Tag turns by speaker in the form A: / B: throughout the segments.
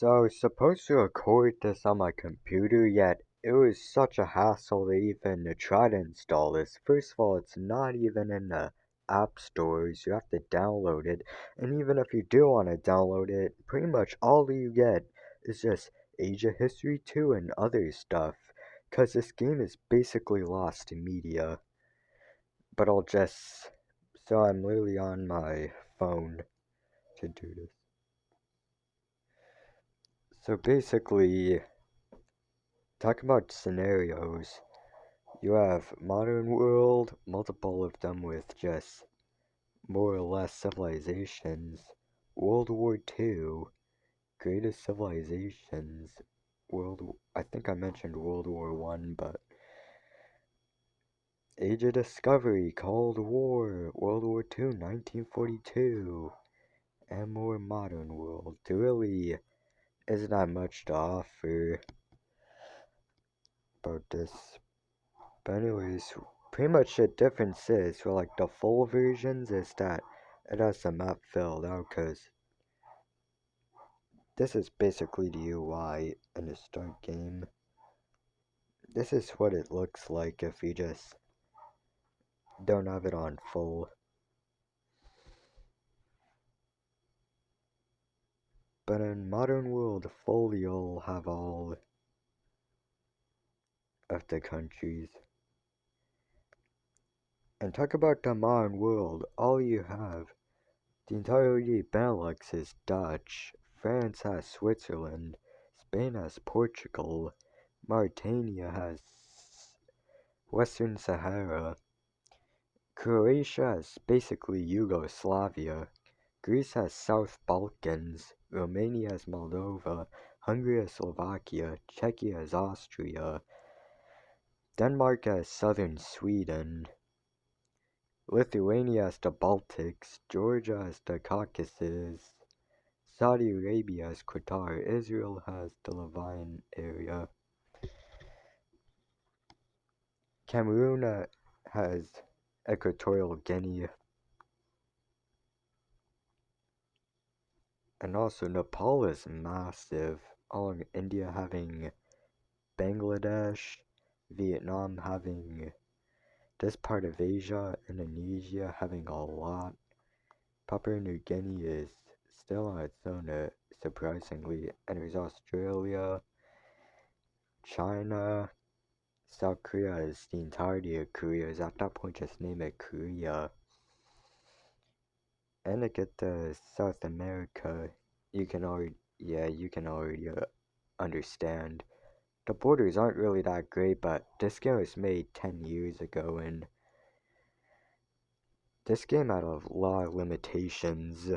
A: So I was supposed to record this on my computer, yet it was such a hassle to even try to install this. First of all, it's not even in the app stores. You have to download it. And even if you do want to download it, pretty much all you get is just Age of History 2 and other stuff. Because this game is basically lost in media. But I'll just... So I'm literally on my phone to do this. So basically, talk about scenarios. You have modern world, multiple of them with just more or less civilizations. World War II, greatest civilizations. I think I mentioned World War One, but Age of Discovery, Cold War, World War II, 1942, and more modern world. There really isn't that much to offer about this. But anyways, pretty much the difference is for like the full versions is that it has the map filled out because this is basically the UI in the start game. This is what it looks like if you just don't have it on full. But in Modern World full you'll have all of the countries. And talk about the Modern World, all you have, the entirety Benelux is Dutch, France has Switzerland, Spain has Portugal, Mauritania has Western Sahara, Croatia has basically Yugoslavia, Greece has South Balkans, Romania has Moldova, Hungary has Slovakia, Czechia has Austria, Denmark has southern Sweden, Lithuania has the Baltics, Georgia has the Caucasus, Saudi Arabia has Qatar, Israel has the Levant area, Cameroon has Equatorial Guinea, and also Nepal is massive, along India having Bangladesh, Vietnam having this part of Asia, Indonesia having a lot. Papua New Guinea is still on its own, surprisingly, and there's Australia, China, South Korea is the entirety of Korea. Is at that point just name it Korea. And to get to South America, you can already understand. The borders aren't really that great, but this game was made 10 years ago, and this game had a lot of limitations.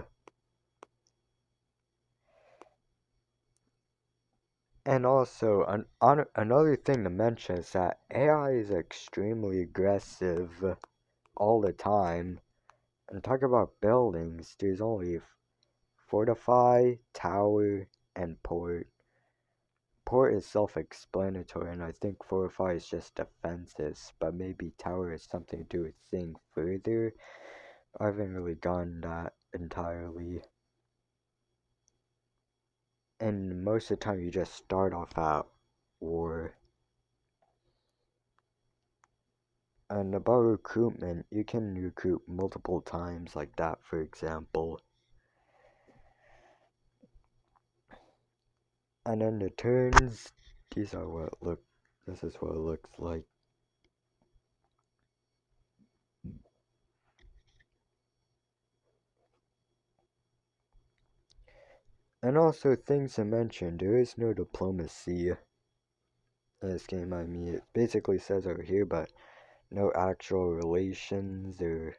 A: And also, another thing to mention is that AI is extremely aggressive all the time. And talk about buildings, there's only fortify, tower, and port. Port is self-explanatory, and I think fortify is just defenses, but maybe tower has something to do with seeing further. I haven't really gotten that entirely. And most of the time you just start off at war. And about recruitment, you can recruit multiple times like that, for example. And then the turns, this is what it looks like. And also things to mention, there is no diplomacy in this game. I mean, it basically says over here, but no actual relations or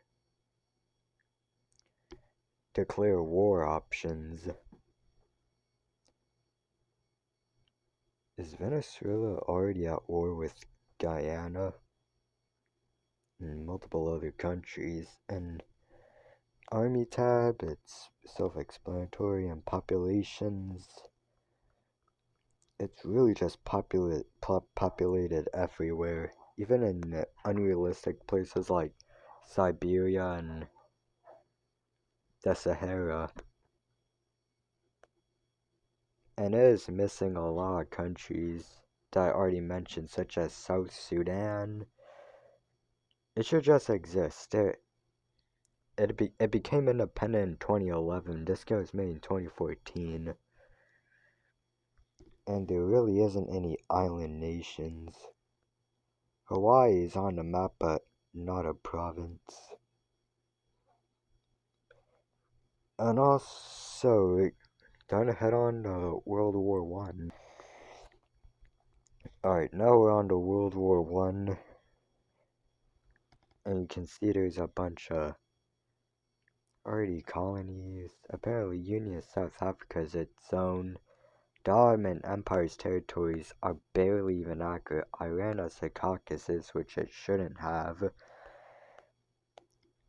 A: declare war options. Is Venezuela already at war with Guyana and multiple other countries? And Army tab, it's self-explanatory, and populations. It's really just populated everywhere, even in unrealistic places like Siberia and the Sahara. and it is missing a lot of countries that I already mentioned, such as South Sudan. It should just exist. It became independent in 2011. This game was made in 2014. And there really isn't any island nations. Hawaii is on the map, but not a province. And also, time to head on to World War One. Alright, now we're on to World War One. And you can see there's a bunch of already colonies. Apparently, Union of South Africa is its own. The Ottoman Empire's territories are barely even accurate. Iran has the Caucasus, which it shouldn't have.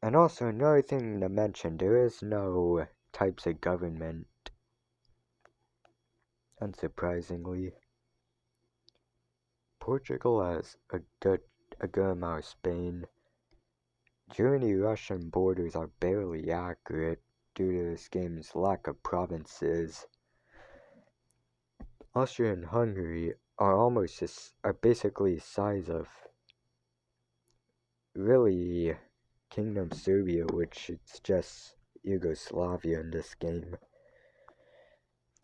A: And also, another thing to mention, there is no types of government, unsurprisingly. Portugal has a good amount of Spain. Germany-Russian borders are barely accurate due to this game's lack of provinces. Austria and Hungary are basically the size of really Kingdom Serbia, which it's just Yugoslavia in this game.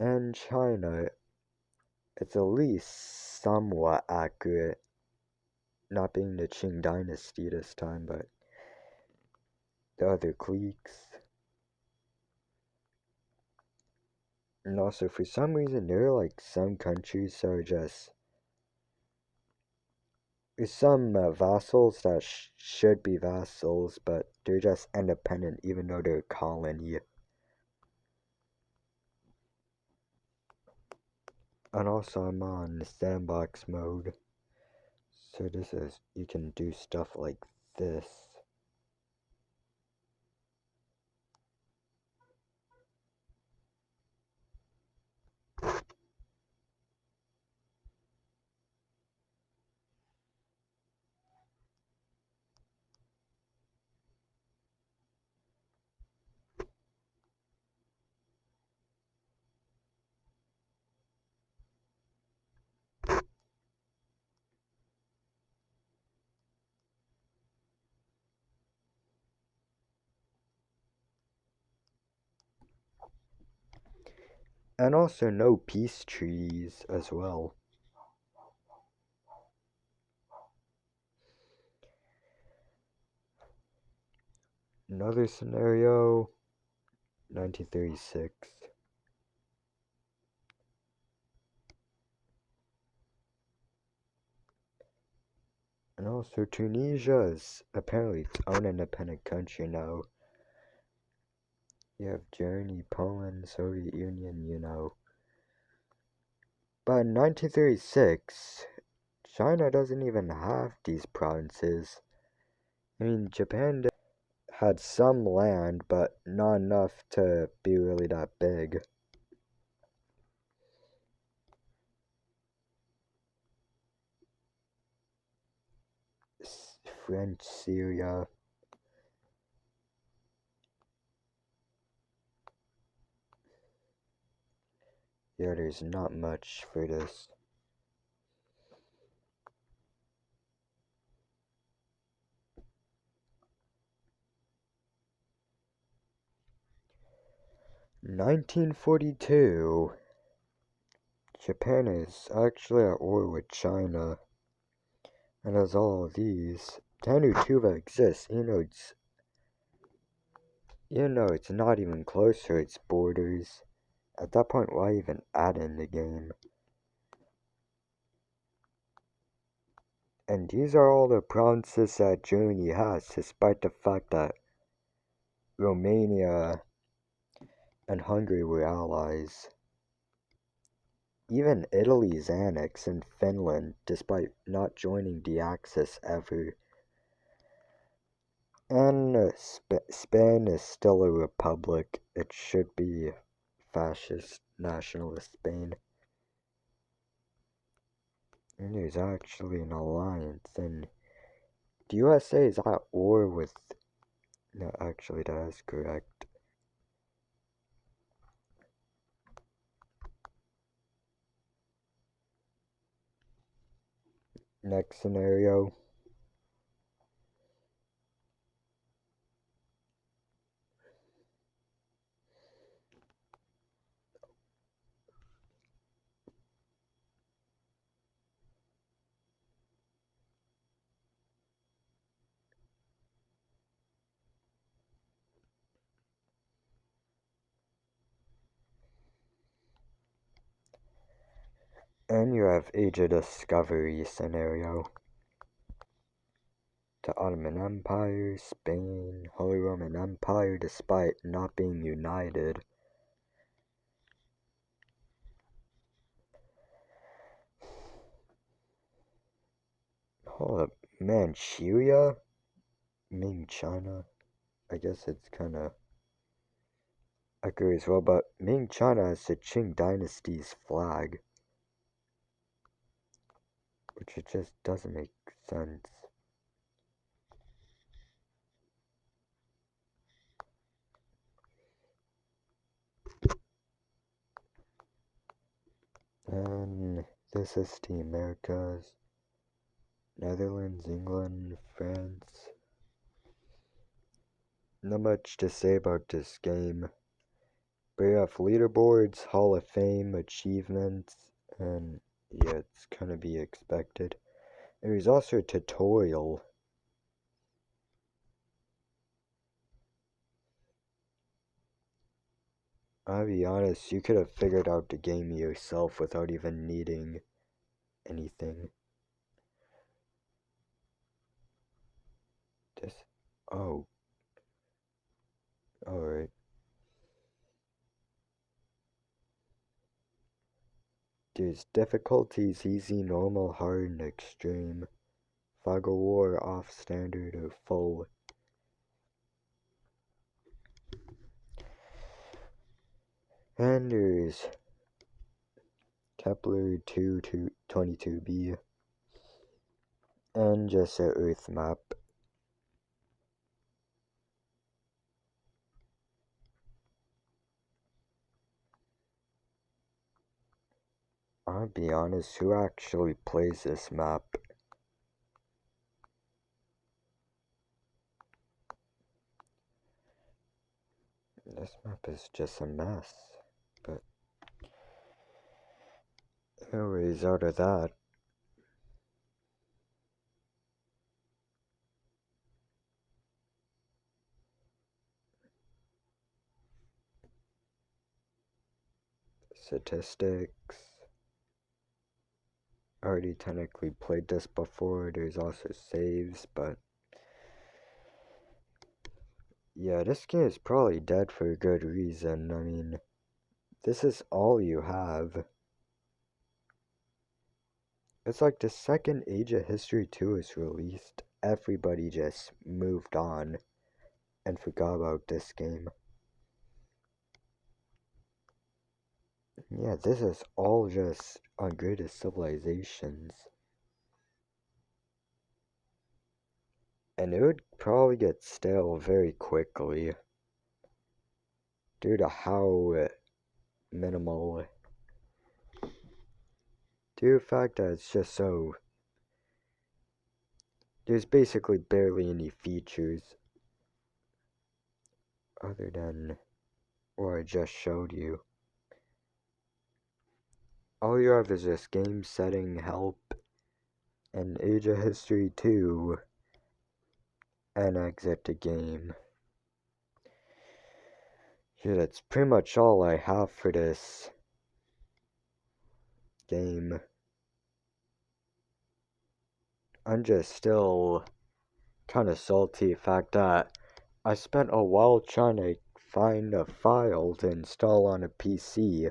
A: And China, it's at least somewhat accurate, not being the Qing dynasty this time, but the other cliques. And also, for some reason, there are like some countries that are just. There's some vassals that should be vassals, but they're just independent even though they're a colony. And also, I'm on sandbox mode. So this is, you can do stuff like this. And also no peace trees as well. Another scenario, 1936. And also Tunisia is apparently its own independent country now. You have Germany, Poland, Soviet Union, you know. But in 1936, China doesn't even have these provinces. I mean, Japan had some land, but not enough to be really that big. French Syria. Yeah, there's not much for this. In 1942, Japan is actually at war with China. And as all of these, Tanutuva exists, it's not even close to its borders. At that point, why even add in the game? And these are all the provinces that Germany has, despite the fact that Romania and Hungary were allies. Even Italy's annexed in Finland, despite not joining the Axis ever. And Spain is still a republic. It should be fascist nationalist Spain. And there's actually an alliance, and the USA is at war with. No, actually, that is correct. Next scenario. And you have Age of Discovery scenario. The Ottoman Empire, Spain, Holy Roman Empire, despite not being united. Hold up, Manchuria? Ming China? I guess it's kinda accurate as well, but Ming China has the Qing Dynasty's flag. Which it just doesn't make sense. And this is the Americas. Netherlands, England, France. Not much to say about this game. But you have leaderboards, Hall of Fame, achievements, and yeah, it's kind of be expected. There's also a tutorial. I'll be honest, you could have figured out the game yourself without even needing anything. This, oh, alright. There's difficulties: easy, normal, hard, and extreme. Fog of War, off, standard, or full. And there's Kepler 22b, and just a Earth map. I'll be honest, who actually plays this map? This map is just a mess, but anyways, out of that, statistics. I already technically played this before. There's also saves, but yeah, this game is probably dead for a good reason. I mean, this is all you have. It's like the second Age of History 2 is released, everybody just moved on and forgot about this game. Yeah, this is all just on Greatest Civilizations. And it would probably get stale very quickly due to how minimal, due to the fact that it's just so, there's basically barely any features other than what I just showed you. All you have is this game setting, help, and Age of History 2, and exit the game. Yeah, that's pretty much all I have for this game. I'm just still kind of salty the fact that I spent a while trying to find a file to install on a PC,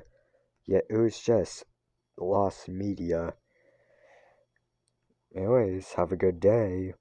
A: yet it was just lost media. Anyways, have a good day.